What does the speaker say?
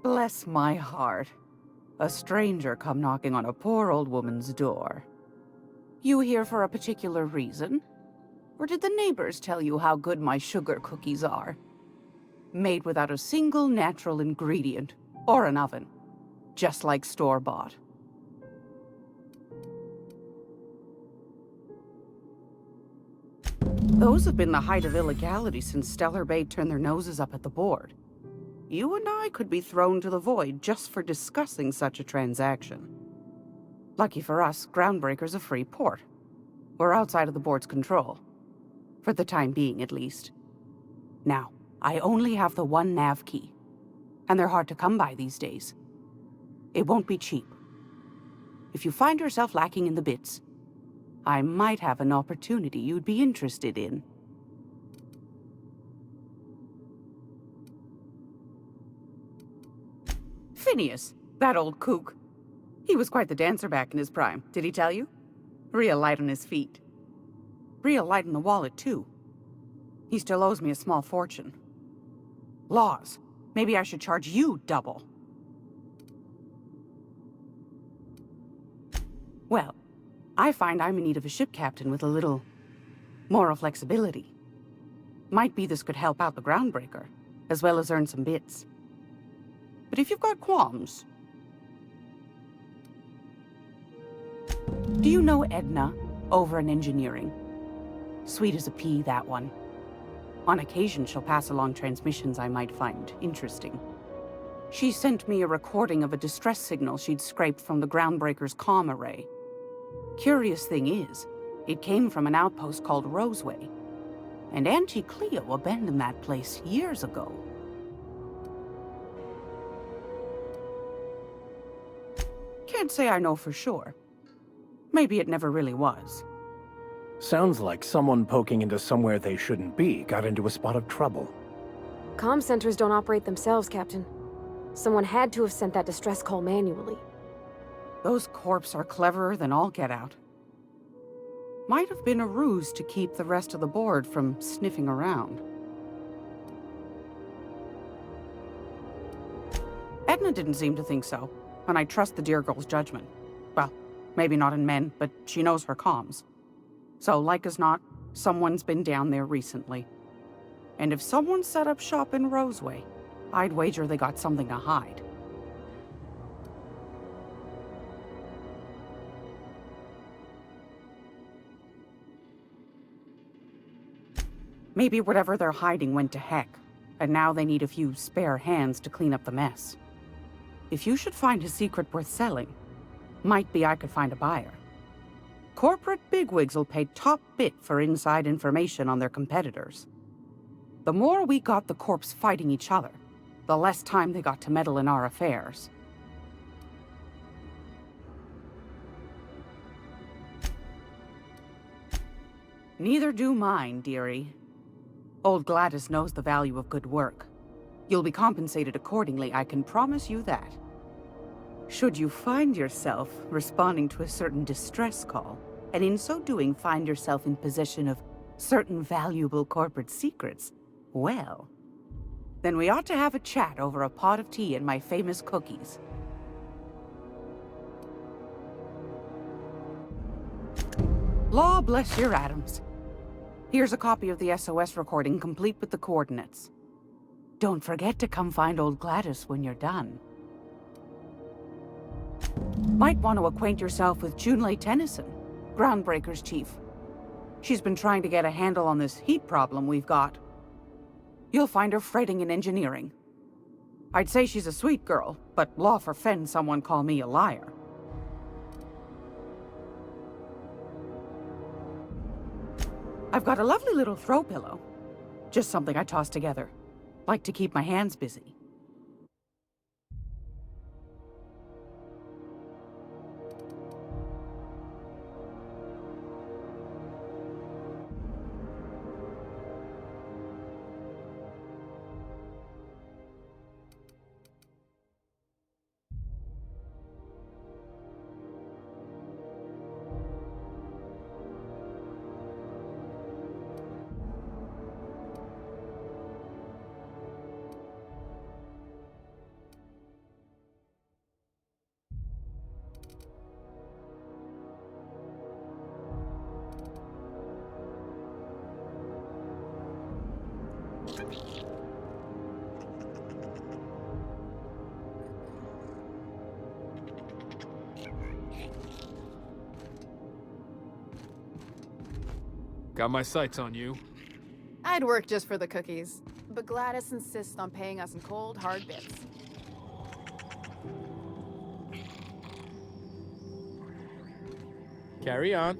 Bless my heart. A stranger come knocking on a poor old woman's door. You here for a particular reason? Or did the neighbors tell you how good my sugar cookies are? Made without a single natural ingredient, or an oven. Just like store-bought. Those have been the height of illegality since Stellar Bay turned their noses up at the board. You and I could be thrown to the void just for discussing such a transaction. Lucky for us, Groundbreaker's a free port. We're outside of the board's control. For the time being, at least. Now, I only have the one nav key. And they're hard to come by these days. It won't be cheap. If you find yourself lacking in the bits, I might have an opportunity you'd be interested in. Phineas, that old kook. He was quite the dancer back in his prime, did he tell you? Real light on his feet. Real light in the wallet, too. He still owes me a small fortune. Laws. Maybe I should charge you double. Well, I find I'm in need of a ship captain with a little moral flexibility. Might be this could help out the Groundbreaker, as well as earn some bits. But if you've got qualms... Do you know Edna, over in engineering? Sweet as a pea, that one. On occasion, she'll pass along transmissions I might find interesting. She sent me a recording of a distress signal she'd scraped from the Groundbreaker's comm array. Curious thing is, it came from an outpost called Roseway. And Auntie Cleo abandoned that place years ago. Can't say I know for sure. Maybe it never really was. Sounds like someone poking into somewhere they shouldn't be got into a spot of trouble. Comm centers don't operate themselves, Captain. Someone had to have sent that distress call manually. Those corps are cleverer than all get out. Might have been a ruse to keep the rest of the board from sniffing around. Edna didn't seem to think so, and I trust the dear girl's judgment. Well, maybe not in men, but she knows her comms. So, like as not, someone's been down there recently. And if someone set up shop in Roseway, I'd wager they got something to hide. Maybe whatever they're hiding went to heck, and now they need a few spare hands to clean up the mess. If you should find a secret worth selling, might be I could find a buyer. Corporate bigwigs will pay top bit for inside information on their competitors. The more we got the corps fighting each other, the less time they got to meddle in our affairs. Neither do mine, dearie. Old Gladys knows the value of good work. You'll be compensated accordingly, I can promise you that. Should you find yourself responding to a certain distress call, and in so doing find yourself in possession of certain valuable corporate secrets, well, then we ought to have a chat over a pot of tea and my famous cookies. Law bless your atoms. Here's a copy of the SOS recording, complete with the coordinates. Don't forget to come find old Gladys when you're done. Might want to acquaint yourself with Junlei Tennyson, Groundbreaker's chief. She's been trying to get a handle on this heat problem we've got. You'll find her fretting in engineering. I'd say she's a sweet girl, but law forfend someone call me a liar. I've got a lovely little throw pillow. Just something I toss together. Like to keep my hands busy. Got my sights on you. I'd work just for the cookies, but Gladys insists on paying us in cold, hard bits. Carry on.